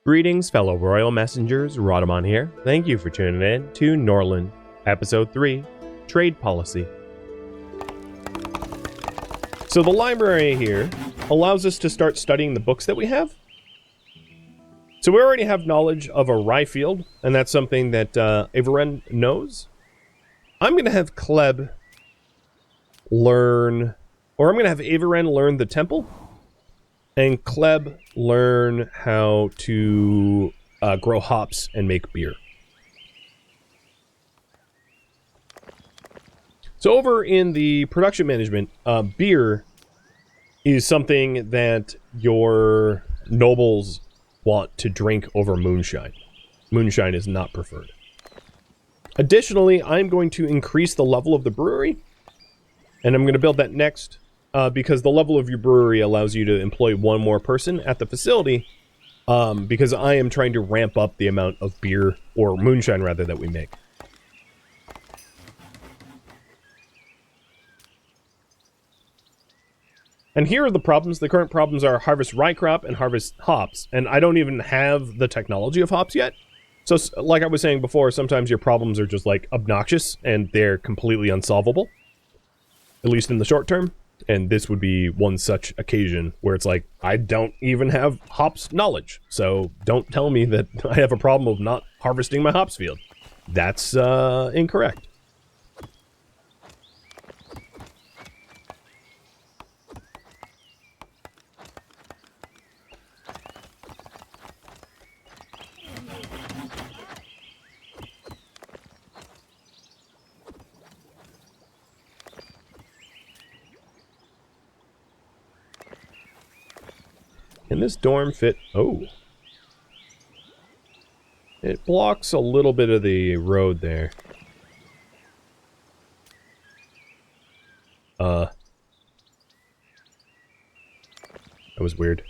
Greetings, fellow royal messengers. Rhadamant here. Thank you for tuning in to Norland, Episode 3, Trade Policy. So the library here allows us to start studying the books that we have. So we already have knowledge of a rye field, and that's something that Varn knows. I'm going to have Kleb learn, or I'm going to have Varn learn the temple, and Kleb learn how to grow hops and make beer. So over in the production management, beer is something that your nobles want to drink over moonshine. Moonshine is not preferred. Additionally, I'm going to increase the level of the brewery, and I'm going to build that next. Because the level of your brewery allows you to employ one more person at the facility, because I am trying to ramp up the amount of beer, or moonshine rather, that we make. And here are the problems. The current problems are harvest rye crop and harvest hops, and I don't even have the technology of hops yet. So, like I was saying before, sometimes your problems are just, like, obnoxious, and they're completely unsolvable. At least in the short term. And this would be one such occasion where it's like, I don't even have hops knowledge. So don't tell me that I have a problem of not harvesting my hops field. That's incorrect. Can this dorm fit? Oh. It blocks a little bit of the road there. That was weird.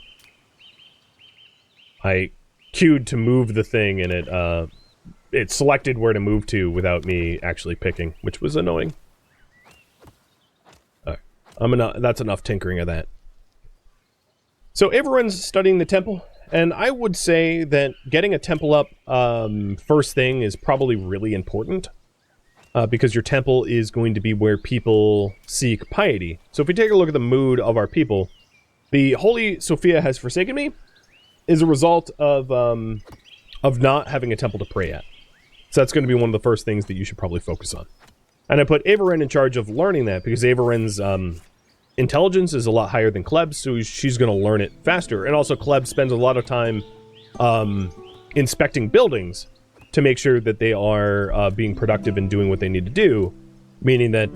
I queued to move the thing and it selected where to move to without me actually picking, which was annoying. Alright. That's enough tinkering of that. So Varn's studying the temple, and I would say that getting a temple up first thing is probably really important, because your temple is going to be where people seek piety. So if we take a look at the mood of our people, the Holy Sophia has forsaken me is a result of not having a temple to pray at. So that's going to be one of the first things that you should probably focus on. And I put Varn in charge of learning that, because Varn's intelligence is a lot higher than Kleb's, so she's going to learn it faster. And also Kleb spends a lot of time inspecting buildings to make sure that they are being productive and doing what they need to do, meaning that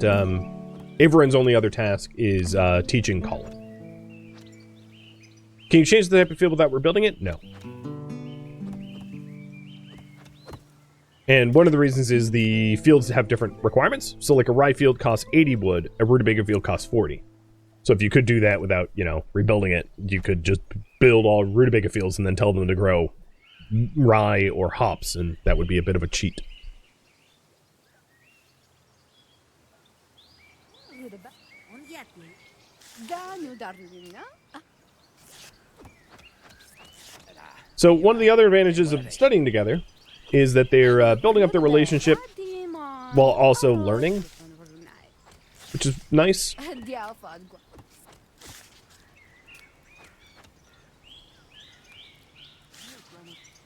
Varn's only other task is teaching Colin. Can you change the type of field without rebuilding it? No. And one of the reasons is the fields have different requirements. So like a rye field costs 80 wood, a rutabaga field costs 40. So if you could do that without, rebuilding it, you could just build all rutabaga fields and then tell them to grow rye or hops, and that would be a bit of a cheat. So one of the other advantages of studying together is that they're building up their relationship while also learning, which is nice.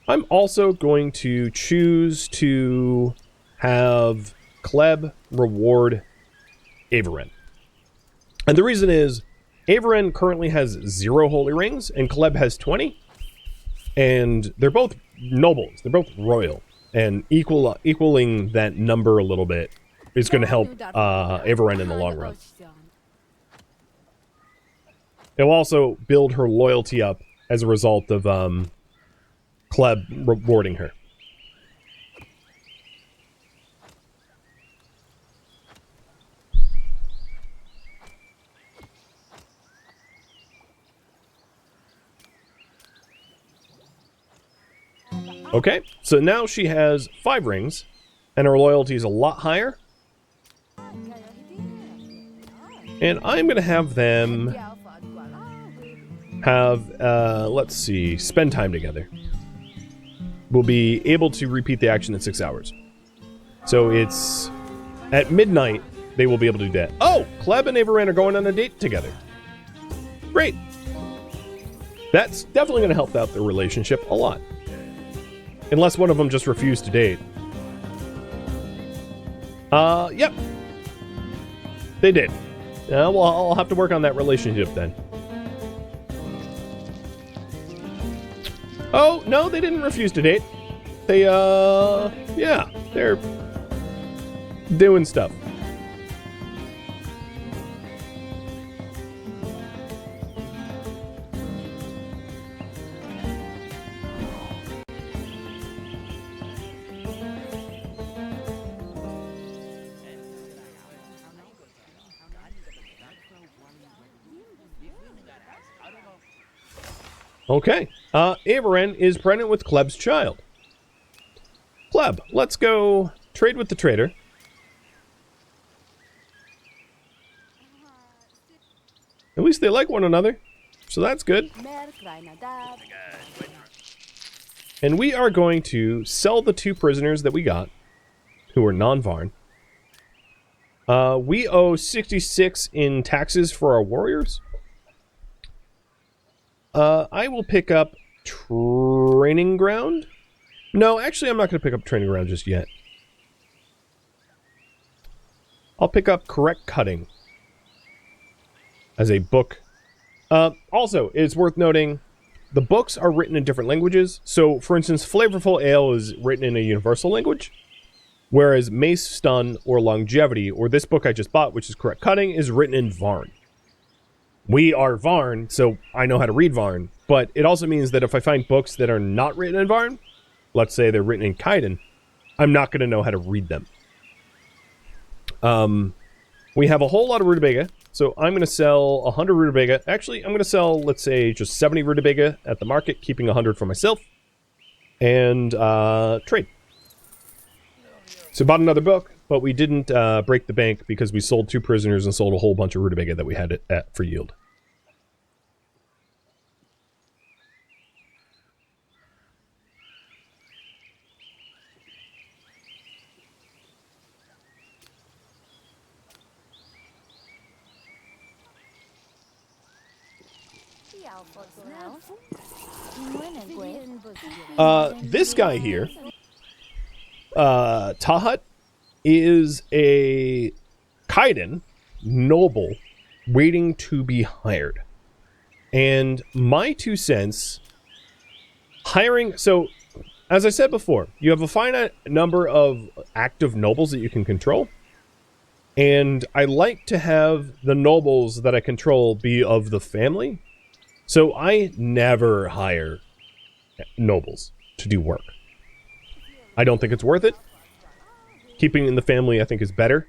I'm also going to choose to have Kleb reward Varn. And the reason is, Varn currently has 0 holy rings, and Kleb has 20. And they're both nobles. They're both royal. And equaling that number a little bit is going to help Varn in the long run. It will also build her loyalty up as a result of Kleb rewarding her. Okay, so now she has 5 rings, and her loyalty is a lot higher. And I'm going to have them have, let's see, spend time together. will be able to repeat the action in 6 hours. So it's at midnight they will be able to do that. Oh, Kleb and Avaran are going on a date together. Great. That's definitely going to help out their relationship a lot. Unless one of them just refused to date. Yep. They did. Well, I'll have to work on that relationship then. Oh, no, they didn't refuse to date. They, yeah, they're doing stuff. Okay. Avaran is pregnant with Kleb's child. Kleb, let's go trade with the trader. At least they like one another, so that's good. And we are going to sell the 2 prisoners that we got, who are non-Varn. We owe 66 in taxes for our warriors. I will pick up Training Ground. No, actually, I'm not going to pick up Training Ground just yet. I'll pick up Correct Cutting as a book. Also, it's worth noting, the books are written in different languages. So, for instance, Flavorful Ale is written in a universal language, whereas Mace, Stun, or Longevity, or this book I just bought, which is Correct Cutting, is written in Varn. We are Varn, so I know how to read Varn, but it also means that if I find books that are not written in Varn, let's say they're written in Kaiden, I'm not going to know how to read them. We have a whole lot of rutabaga, so I'm going to sell 100 rutabaga. Actually, I'm going to sell, let's say, just 70 rutabaga at the market, keeping 100 for myself, and trade. So bought another book, but we didn't break the bank because we sold 2 prisoners and sold a whole bunch of rutabaga that we had for yield. This guy here, Tahat, is a Kaiden noble waiting to be hired. And my 2 cents, hiring, so as I said before, you have a finite number of active nobles that you can control. And I like to have the nobles that I control be of the family. So I never hire nobles to do work. I don't think it's worth it. Keeping in the family, I think, is better.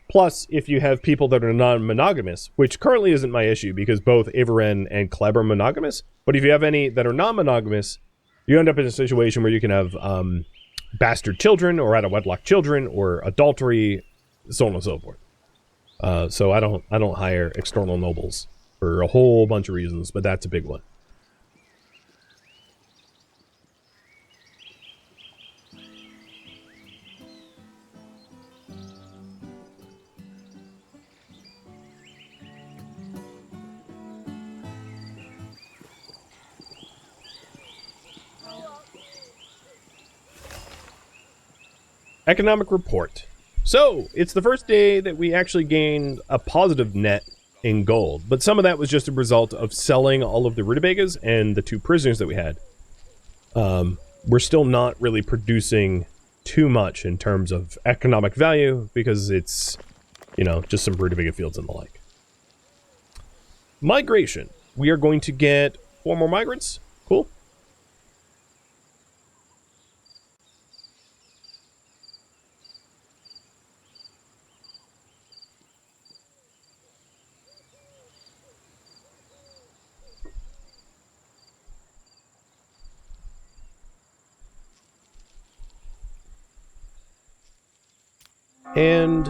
Plus, if you have people that are non-monogamous, which currently isn't my issue because both Avaran and Kleb are monogamous, but if you have any that are non-monogamous, you end up in a situation where you can have bastard children or out-of-wedlock children or adultery, so on and so forth. So I don't hire external nobles for a whole bunch of reasons, but that's a big one. Economic report. So, it's the first day that we actually gained a positive net in gold, but some of that was just a result of selling all of the rutabagas and the 2 prisoners that we had. We're still not really producing too much in terms of economic value because it's, you know, just some rutabaga fields and the like. Migration. We are going to get 4 more migrants. Cool. And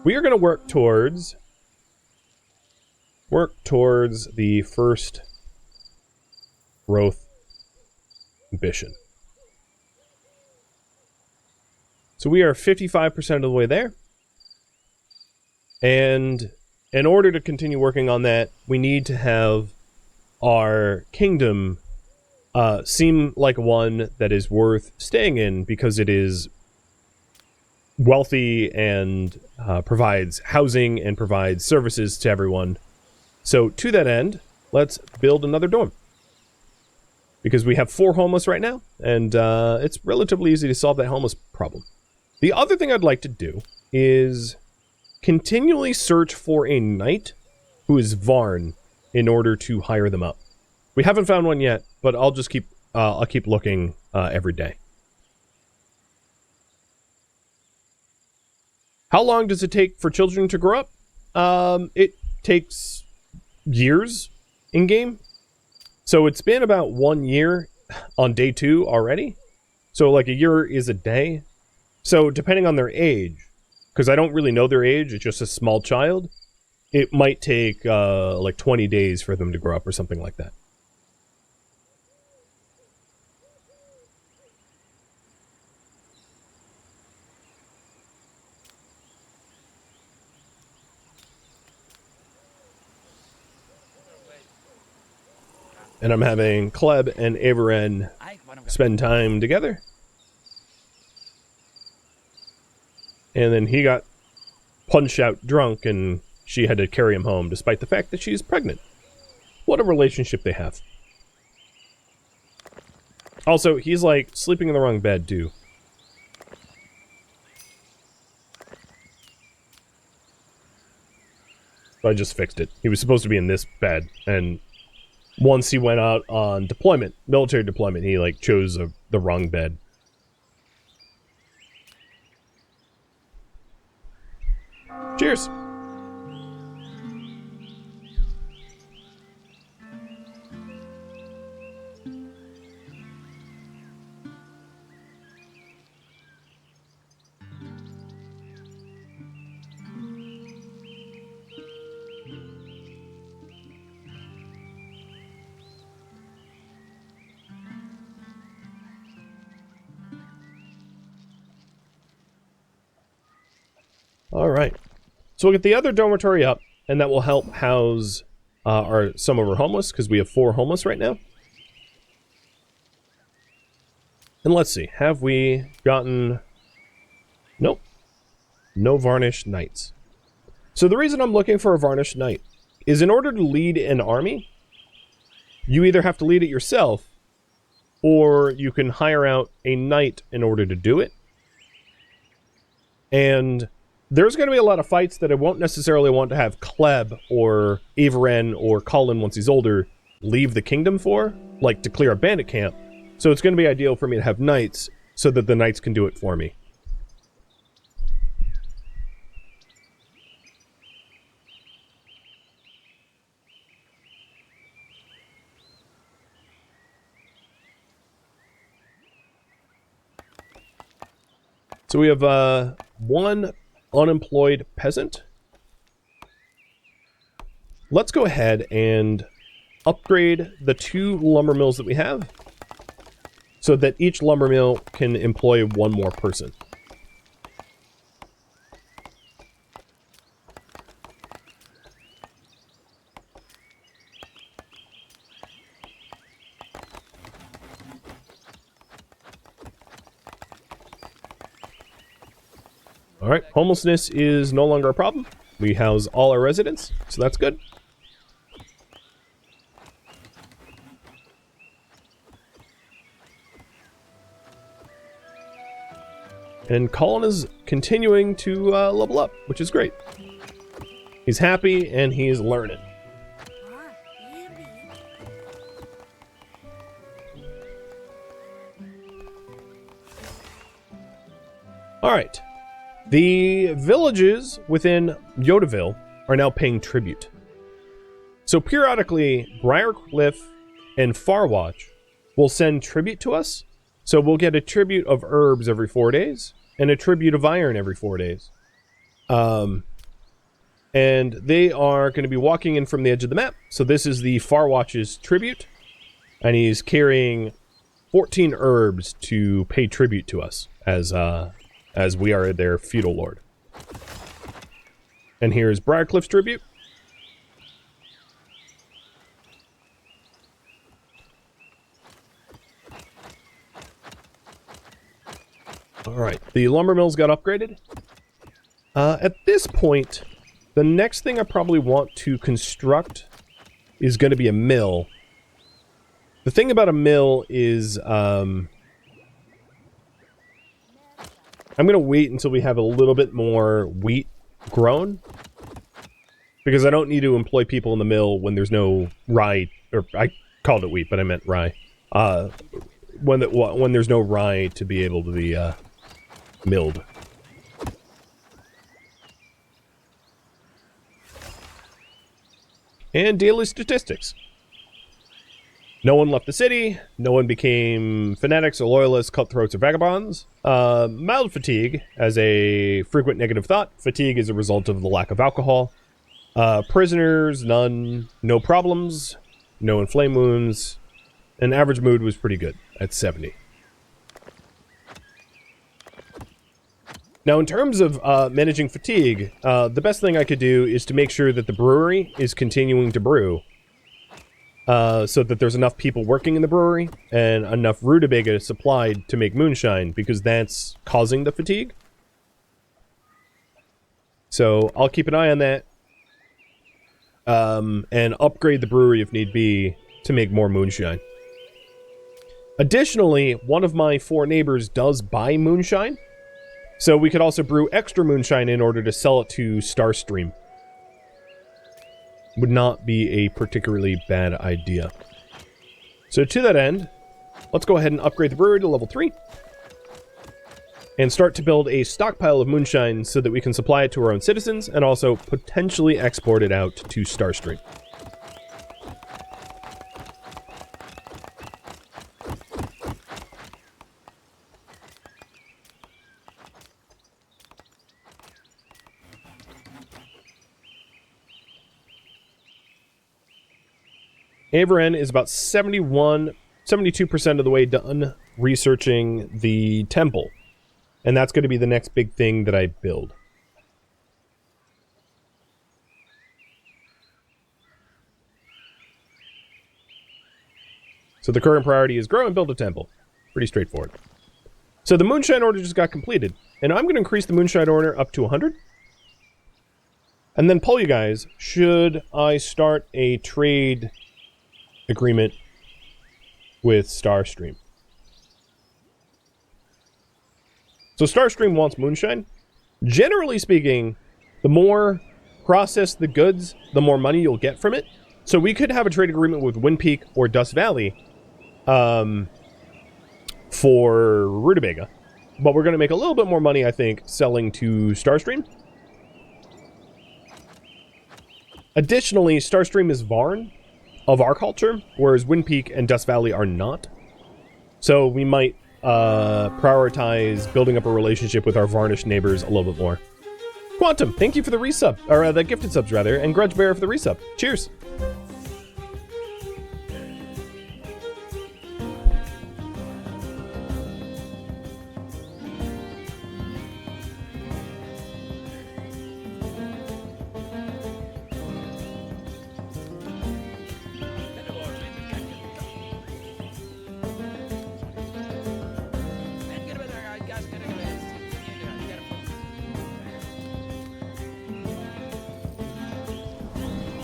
we are going to work towards the first growth ambition. So we are 55% of the way there. And in order to continue working on that, we need to have our kingdom seem like one that is worth staying in because it is wealthy and provides housing and provides services to everyone. So to that end, let's build another dorm. Because we have 4 homeless right now, and it's relatively easy to solve that homeless problem. The other thing I'd like to do is continually search for a knight who is Varn in order to hire them up. We haven't found one yet, but I'll just keep looking every day. How long does it take for children to grow up? It takes years in game. So it's been about 1 year on day 2 already. So like a year is a day. So depending on their age, because I don't really know their age, it's just a small child, it might take like 20 days for them to grow up or something like that. And I'm having Kleb and Avaren spend time together. And then he got punched out drunk and she had to carry him home despite the fact that she's pregnant. What a relationship they have. Also, he's like sleeping in the wrong bed too. So I just fixed it. He was supposed to be in this bed, and once he went out on deployment, military deployment, he like chose the wrong bed. Cheers. All right. So we'll get the other dormitory up, and that will help house some of our homeless, because we have 4 homeless right now. And let's see, have we gotten... Nope. No varnished knights. So the reason I'm looking for a varnished knight is in order to lead an army, you either have to lead it yourself, or you can hire out a knight in order to do it. And there's going to be a lot of fights that I won't necessarily want to have Kleb or Avaren or Colin, once he's older, leave the kingdom for, like to clear a bandit camp. So it's going to be ideal for me to have knights so that the knights can do it for me. So we have one unemployed peasant. Let's go ahead and upgrade the 2 lumber mills that we have so that each lumber mill can employ 1 more person. Alright, homelessness is no longer a problem. We house all our residents, so that's good. And Colin is continuing to level up, which is great. He's happy and he's learning. Alright. The villages within Yodaville are now paying tribute. So periodically, Briarcliff and Farwatch will send tribute to us. So we'll get a tribute of herbs every 4 days, and a tribute of iron every 4 days. And they are going to be walking in from the edge of the map. So this is the Farwatch's tribute, and he's carrying 14 herbs to pay tribute to us as as we are their feudal lord. And here's Briarcliff's tribute. Alright, the lumber mills got upgraded. At this point, the next thing I probably want to construct is going to be a mill. The thing about a mill is, I'm going to wait until we have a little bit more wheat grown. Because I don't need to employ people in the mill when there's no rye, or I called it wheat, but I meant rye. When there's no rye to be able to be, milled. And daily statistics. No one left the city, no one became fanatics or loyalists, cutthroats, or vagabonds. Mild fatigue, as a frequent negative thought. Fatigue is a result of the lack of alcohol. Prisoners, none. No problems. No inflamed wounds. And average mood was pretty good, at 70. Now, in terms of managing fatigue, the best thing I could do is to make sure that the brewery is continuing to brew. So that there's enough people working in the brewery and enough rutabaga supplied to make moonshine, because that's causing the fatigue. So I'll keep an eye on that. And upgrade the brewery if need be to make more moonshine. Additionally, one of my 4 neighbors does buy moonshine. So we could also brew extra moonshine in order to sell it to Starstream. Would not be a particularly bad idea. So to that end, let's go ahead and upgrade the brewery to level 3. And start to build a stockpile of moonshine so that we can supply it to our own citizens and also potentially export it out to Starstream. Avren is about 72% of the way done researching the temple. And that's going to be the next big thing that I build. So the current priority is grow and build a temple. Pretty straightforward. So the moonshine order just got completed. And I'm going to increase the moonshine order up to 100. And then poll you guys, should I start a trade agreement with Starstream? So Starstream wants moonshine. Generally speaking, the more processed the goods, the more money you'll get from it. So we could have a trade agreement with Wind Peak or Dust Valley for rutabaga. But we're going to make a little bit more money, I think, selling to Starstream. Additionally, Starstream is Varn of our culture, whereas Wind Peak and Dust Valley are not. So we might prioritize building up a relationship with our varnished neighbors a little bit more. Quantum, thank you for the resub, or the gifted subs rather, and Grudge Bear for the resub. Cheers.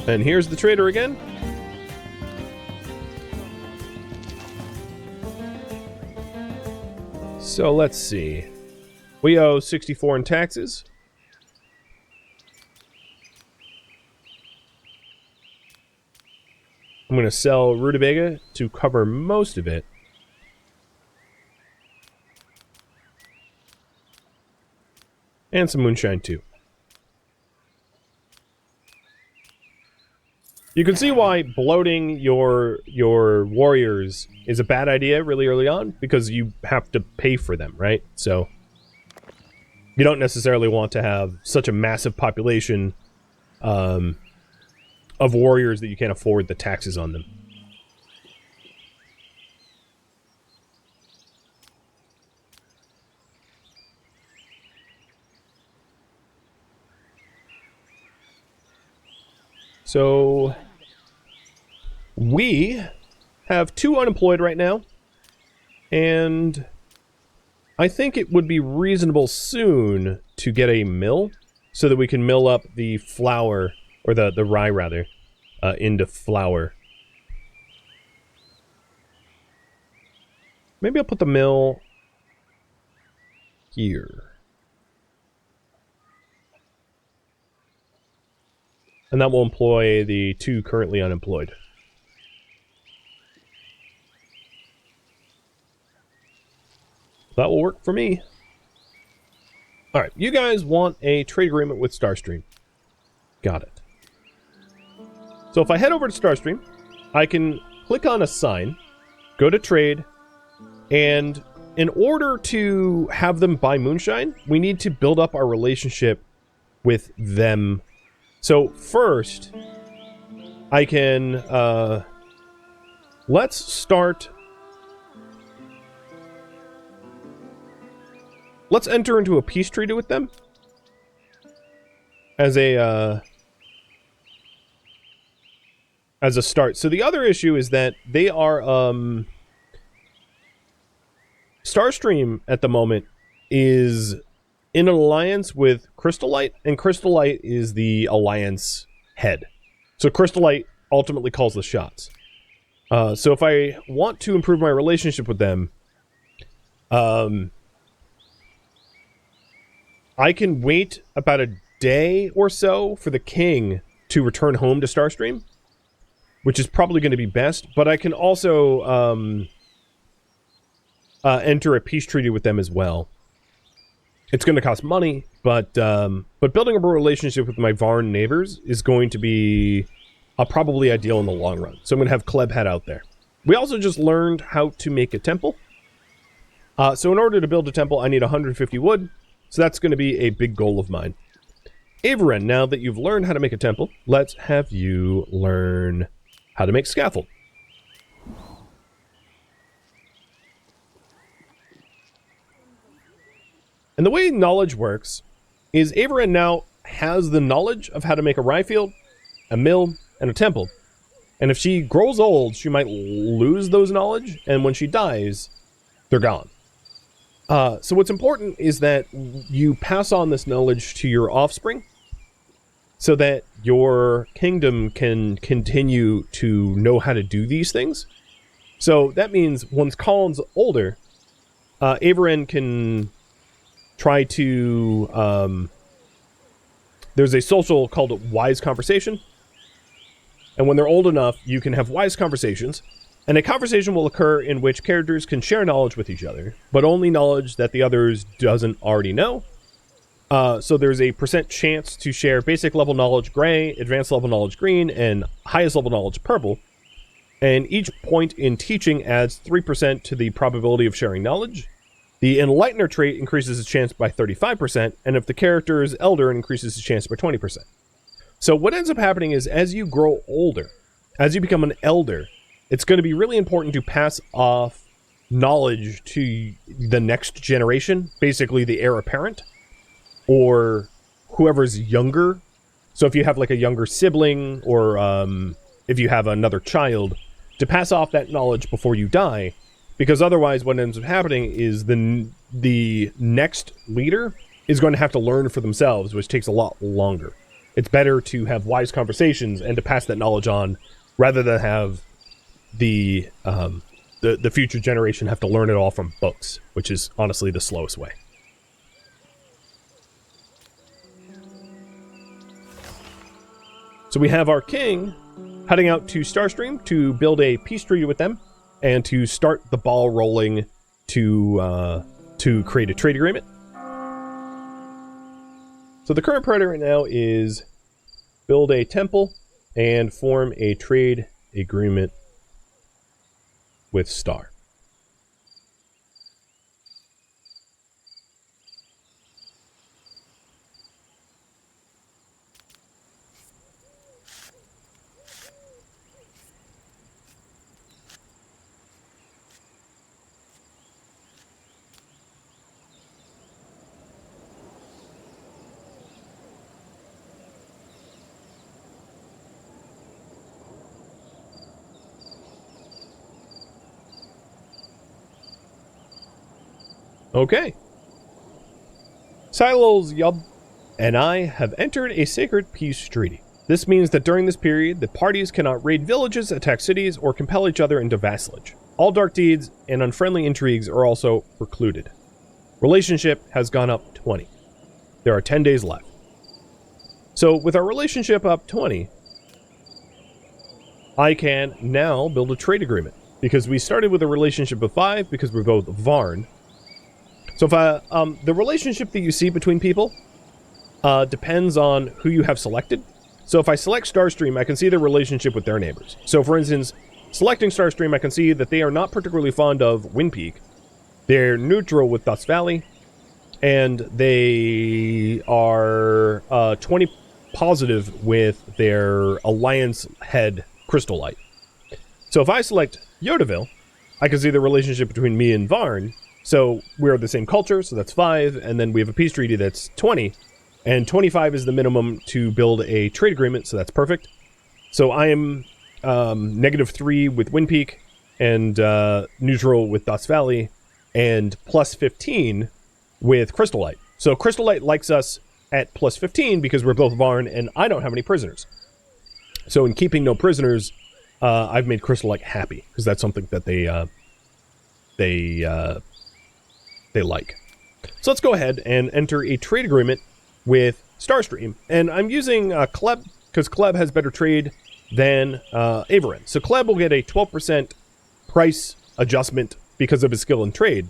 And here's the trader again. So let's see. We owe 64 in taxes. I'm going to sell rutabaga to cover most of it. And some moonshine too. You can see why bloating your warriors is a bad idea really early on, because you have to pay for them, right? So you don't necessarily want to have such a massive population of warriors that you can't afford the taxes on them. So we have 2 unemployed right now, and I think it would be reasonable soon to get a mill so that we can mill up the flour, or the rye rather, into flour. Maybe I'll put the mill here. And that will employ the 2 currently unemployed. That will work for me. Alright, you guys want a trade agreement with Starstream. Got it. So if I head over to Starstream, I can click on Assign, go to Trade, and in order to have them buy moonshine, we need to build up our relationship with them. So first, I can, let's start... Let's enter into a peace treaty with them. As a start. So the other issue is that they are, Starstream at the moment is in an alliance with Crystallite, and Crystallite is the alliance head. So Crystallite ultimately calls the shots. So if I want to improve my relationship with them, I can wait about a day or so for the king to return home to Starstream, which is probably going to be best, but I can also enter a peace treaty with them as well. It's going to cost money, but building up a relationship with my Varn neighbors is going to be probably ideal in the long run. So I'm going to have Kleb head out there. We also just learned how to make a temple. So in order to build a temple, I need 150 wood. So that's going to be a big goal of mine. Averin, now that you've learned how to make a temple, let's have you learn how to make scaffold. And the way knowledge works is Averin now has the knowledge of how to make a rye field, a mill, and a temple. And if she grows old, she might lose those knowledge, and when she dies, they're gone. So what's important is that you pass on this knowledge to your offspring so that your kingdom can continue to know how to do these things. So that means once Colin's older, Averin can try to... there's a social called Wise Conversation. And when they're old enough, you can have wise conversations. And a conversation will occur in which characters can share knowledge with each other, but only knowledge that the others doesn't already know. So there's a % chance to share basic level knowledge gray, advanced level knowledge green, and highest level knowledge purple. And each point in teaching adds 3% to the probability of sharing knowledge. The Enlightener trait increases its chance by 35%, and if the character is elder, it increases its chance by 20%. So what ends up happening is as you grow older, as you become an elder, it's going to be really important to pass off knowledge to the next generation, basically the heir apparent, or whoever's younger. So if you have like a younger sibling, or if you have another child, to pass off that knowledge before you die, because otherwise what ends up happening is the next leader is going to have to learn for themselves, which takes a lot longer. It's better to have wise conversations and to pass that knowledge on, rather than have the future generation have to learn it all from books, which is honestly the slowest way. So we have our king heading out to Starstream to build a peace treaty with them and to start the ball rolling to create a trade agreement. So the current priority right now is build a temple and form a trade agreement with Star. Okay. Silos Yub and I have entered a sacred peace treaty. This means that during this period, the parties cannot raid villages, attack cities, or compel each other into vassalage. All dark deeds and unfriendly intrigues are also precluded. Relationship has gone up 20. There are 10 days left. So with our relationship up 20, I can now build a trade agreement. Because we started with a relationship of 5 because we're both Varn. So if the relationship that you see between people depends on who you have selected. So if I select Starstream, I can see the relationship with their neighbors. So for instance, selecting Starstream, I can see that they are not particularly fond of Windpeak. They're neutral with Dust Valley. And they are 20 positive with their alliance head Crystal Light. So if I select Yodaville, I can see the relationship between me and Varn. So we're the same culture, so that's 5, and then we have a peace treaty that's 20, and 25 is the minimum to build a trade agreement, so that's perfect. So I am -3 with Windpeak, and neutral with Dust Valley, and +15 with Crystal Light. So Crystal Light likes us at +15 because we're both Varn, and I don't have any prisoners. So in keeping no prisoners, I've made Crystal Light happy, because that's something that they like. So let's go ahead and enter a trade agreement with Starstream. And I'm using Kleb, because Kleb has better trade than Averin. So Kleb will get a 12% price adjustment because of his skill in trade.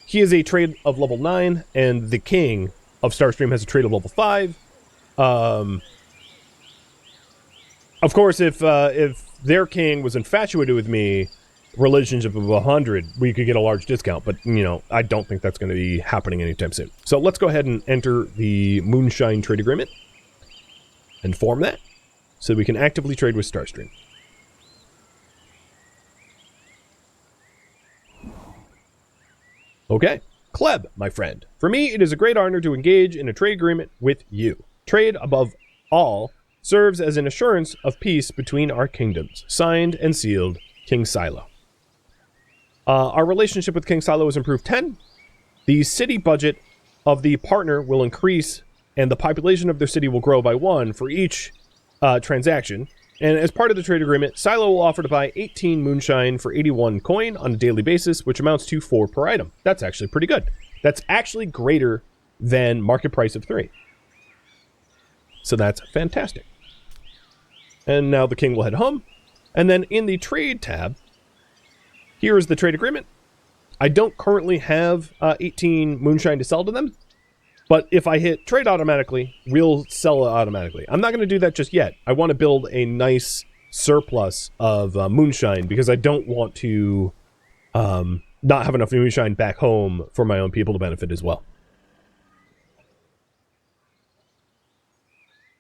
He is a trade of level 9, and the king of Starstream has a trade of level 5. Of course, if their king was infatuated with me, relationship of 100, we could get a large discount, but, you know, I don't think that's going to be happening anytime soon. So let's go ahead and enter the Moonshine trade agreement and form that so we can actively trade with Starstream. Okay. Kleb, my friend. For me, it is a great honor to engage in a trade agreement with you. Trade, above all, serves as an assurance of peace between our kingdoms. Signed and sealed, King Silo. Our relationship with King Silo is improved 10. The city budget of the partner will increase, and the population of their city will grow by 1 for each transaction. And as part of the trade agreement, Silo will offer to buy 18 moonshine for 81 coin on a daily basis, which amounts to 4 per item. That's actually pretty good. That's actually greater than market price of 3. So that's fantastic. And now the king will head home. And then in the trade tab, here is the trade agreement. I don't currently have 18 moonshine to sell to them, but if I hit trade automatically, we'll sell it automatically. I'm not going to do that just yet. I want to build a nice surplus of moonshine because I don't want to not have enough moonshine back home for my own people to benefit as well.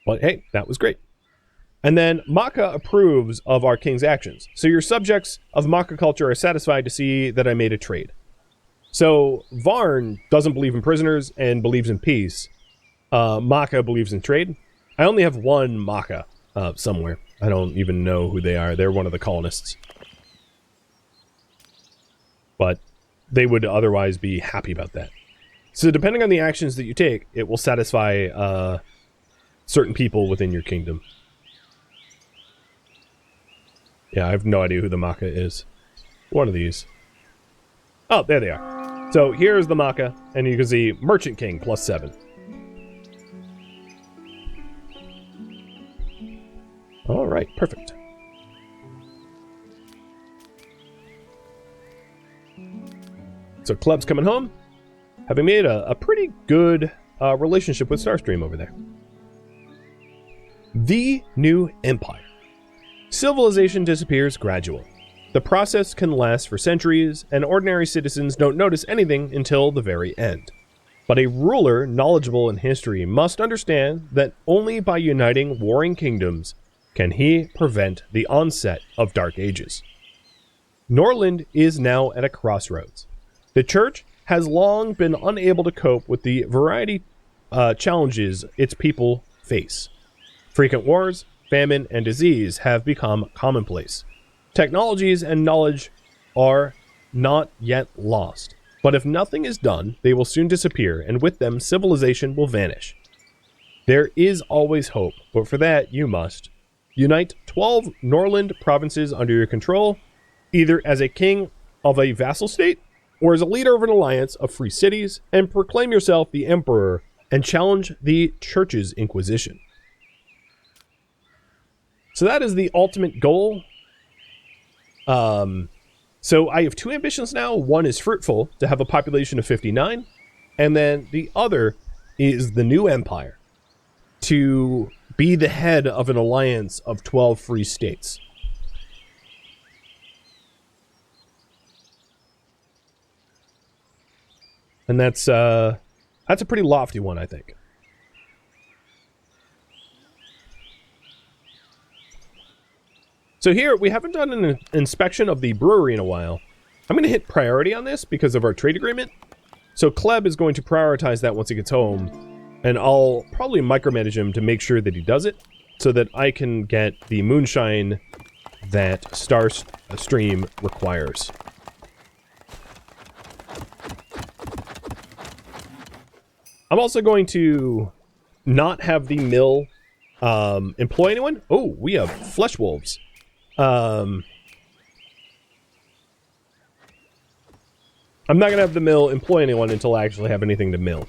But hey, that was great. And then Maka approves of our king's actions. So your subjects of Maka culture are satisfied to see that I made a trade. So Varn doesn't believe in prisoners and believes in peace. Maka believes in trade. I only have one Maka somewhere. I don't even know who they are. They're one of the colonists. But they would otherwise be happy about that. So depending on the actions that you take, it will satisfy certain people within your kingdom. Yeah, I have no idea who the Maka is. One of these. Oh, there they are. So here's the Maka, and you can see Merchant King +7. All right, perfect. So Kleb's coming home, having made a pretty good relationship with Starstream over there. The New Empire. Civilization disappears gradually. The process can last for centuries, and ordinary citizens don't notice anything until the very end. But a ruler knowledgeable in history must understand that only by uniting warring kingdoms can he prevent the onset of Dark Ages. Norland is now at a crossroads. The church has long been unable to cope with the variety challenges its people face. Frequent wars, famine, and disease have become commonplace. Technologies and knowledge are not yet lost, But if nothing is done, they will soon disappear, and with them, civilization will vanish. There is always hope, but for that, you must unite 12 Norland provinces under your control, either as a king of a vassal state, or as a leader of an alliance of free cities, and proclaim yourself the emperor, and challenge the church's inquisition. So that is the ultimate goal. So I have two ambitions now. One is fruitful, to have a population of 59, and then the other is the new empire, to be the head of an alliance of 12 free states. And that's a pretty lofty one, I think. So here, we haven't done an inspection of the brewery in a while. I'm going to hit priority on this because of our trade agreement. So Kleb is going to prioritize that once he gets home. And I'll probably micromanage him to make sure that he does it, so that I can get the moonshine that Starstream requires. I'm also going to not have the mill employ anyone. Oh, we have flesh wolves. I'm not going to have the mill employ anyone until I actually have anything to mill.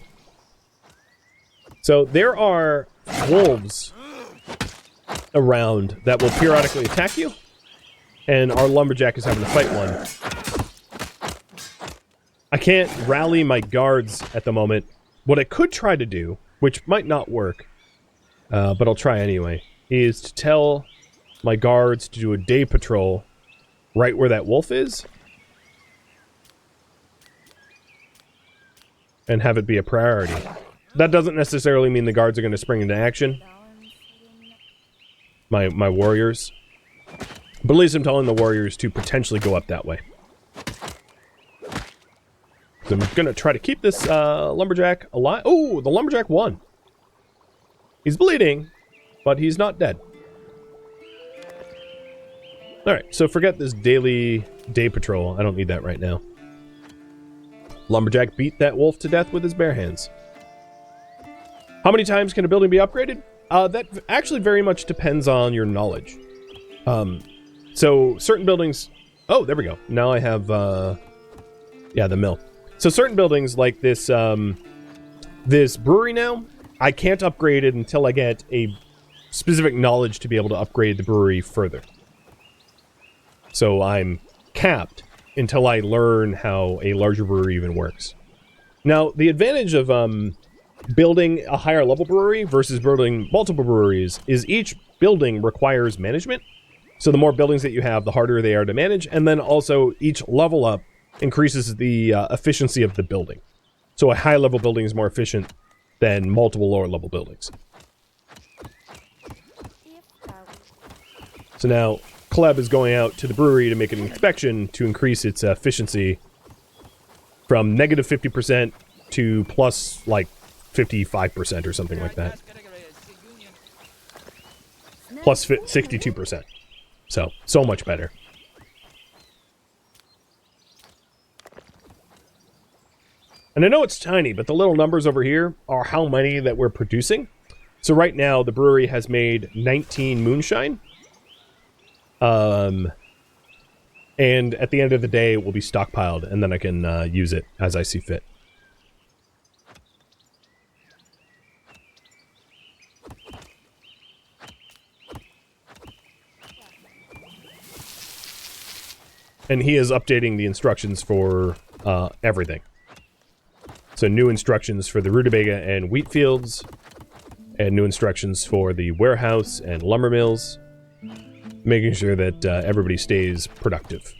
So there are wolves around that will periodically attack you, and our lumberjack is having to fight one. I can't rally my guards at the moment. What I could try to do, which might not work, but I'll try anyway, is to tell my guards to do a day patrol right where that wolf is, and have it be a priority. That doesn't necessarily mean the guards are going to spring into action. My warriors. But at least I'm telling the warriors to potentially go up that way. So I'm going to try to keep this lumberjack alive. Oh, the lumberjack won. He's bleeding, but he's not dead. Alright, so forget this daily day patrol. I don't need that right now. Lumberjack beat that wolf to death with his bare hands. How many times can a building be upgraded? That actually very much depends on your knowledge. So certain buildings... Oh, there we go. Now I have, yeah, the mill. So certain buildings like this, this brewery now, I can't upgrade it until I get a specific knowledge to be able to upgrade the brewery further. So I'm capped until I learn how a larger brewery even works. Now, the advantage of building a higher level brewery versus building multiple breweries is each building requires management. So the more buildings that you have, the harder they are to manage. And then also each level up increases the efficiency of the building. So a high level building is more efficient than multiple lower level buildings. So now Kleb is going out to the brewery to make an inspection to increase its efficiency from negative 50% to plus like 55% or something like that. Plus 62%. So much better. And I know it's tiny, but the little numbers over here are how many that we're producing. So right now, the brewery has made 19 moonshine. And at the end of the day, it will be stockpiled, and then I can use it as I see fit. And he is updating the instructions for everything. So new instructions for the rutabaga and wheat fields, and new instructions for the warehouse and lumber mills, making sure that everybody stays productive.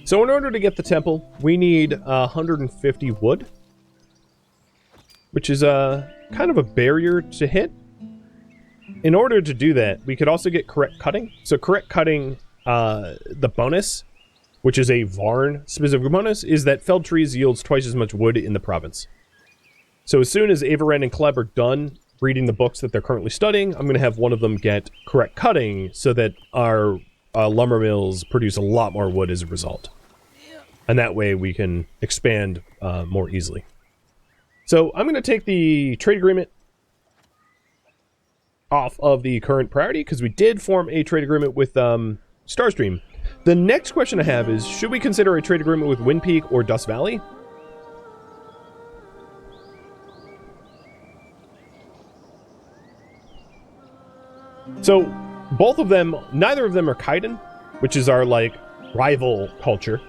So in order to get the temple, we need 150 wood, which is kind of a barrier to hit. In order to do that, we could also get correct cutting. So correct cutting, the bonus, which is a Varn specific bonus, is that felled trees yields twice as much wood in the province. So as soon as Avaran and Kleb are done reading the books that they're currently studying, I'm going to have one of them get correct cutting so that our lumber mills produce a lot more wood as a result. And that way we can expand more easily. So I'm going to take the trade agreement off of the current priority because we did form a trade agreement with Starstream. The next question I have is, should we consider a trade agreement with Wind Peak or Dust Valley? So both of them, neither of them are Kaiden, which is our like rival culture.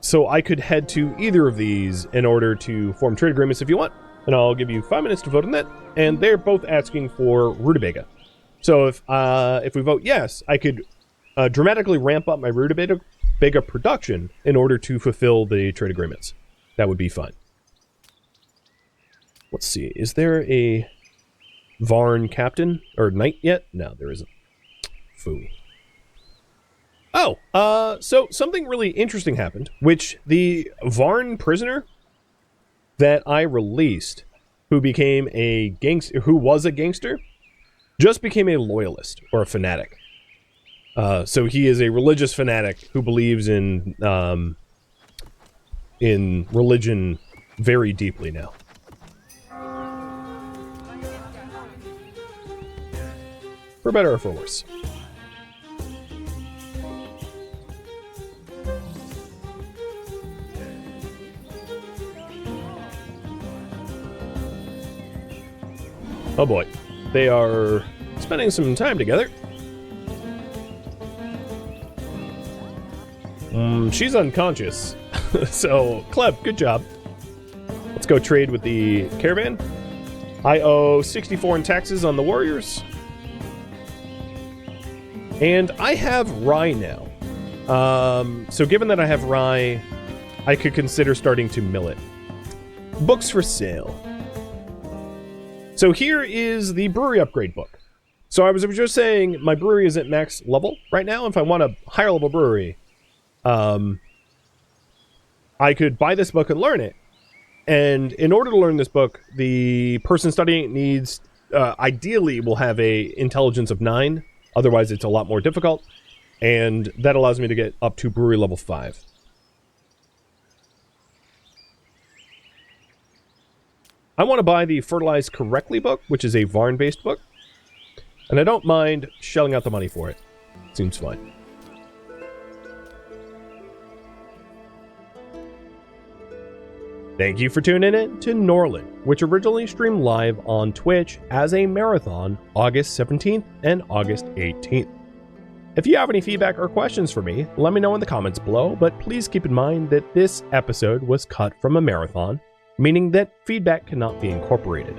So I could head to either of these in order to form trade agreements if you want, and I'll give you 5 minutes to vote on that. And they're both asking for rutabaga. So if we vote yes, I could dramatically ramp up my rutabaga production in order to fulfill the trade agreements. That would be fun. Let's see, is there a Varn captain or knight yet? No, there isn't. Phooey. Oh, so something really interesting happened, which the Varn prisoner that I released, who became a gangster, who was a gangster, just became a loyalist or a fanatic. So he is a religious fanatic who believes in religion very deeply now. For better or for worse. Oh boy, they are spending some time together. She's unconscious, so Kleb, good job. Let's go trade with the caravan. I owe 64 in taxes on the warriors. And I have rye now. So given that I have rye, I could consider starting to mill it. Books for sale. So here is the brewery upgrade book. So I was just saying my brewery is at max level right now. If I want a higher level brewery, I could buy this book and learn it. And in order to learn this book, the person studying it needs, ideally will have a intelligence of 9. Otherwise, it's a lot more difficult, and that allows me to get up to brewery level 5. I want to buy the Fertilize Correctly book, which is a Varn-based book, and I don't mind shelling out the money for it. Seems fine. Thank you for tuning in to Norland, which originally streamed live on Twitch as a marathon August 17th and August 18th. If you have any feedback or questions for me, let me know in the comments below, but please keep in mind that this episode was cut from a marathon, meaning that feedback cannot be incorporated.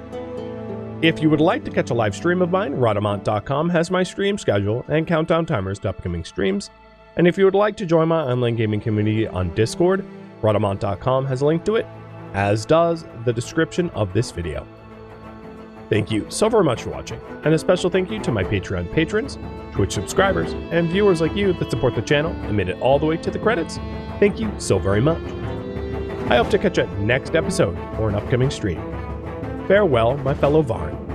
If you would like to catch a live stream of mine, Rhadamant.com has my stream schedule and countdown timers to upcoming streams, and if you would like to join my online gaming community on Discord, Rhadamant.com has a link to it, as does the description of this video. Thank you so very much for watching, and a special thank you to my Patreon patrons, Twitch subscribers, and viewers like you that support the channel and made it all the way to the credits. Thank you so very much. I hope to catch you next episode or an upcoming stream. Farewell, my fellow Varn.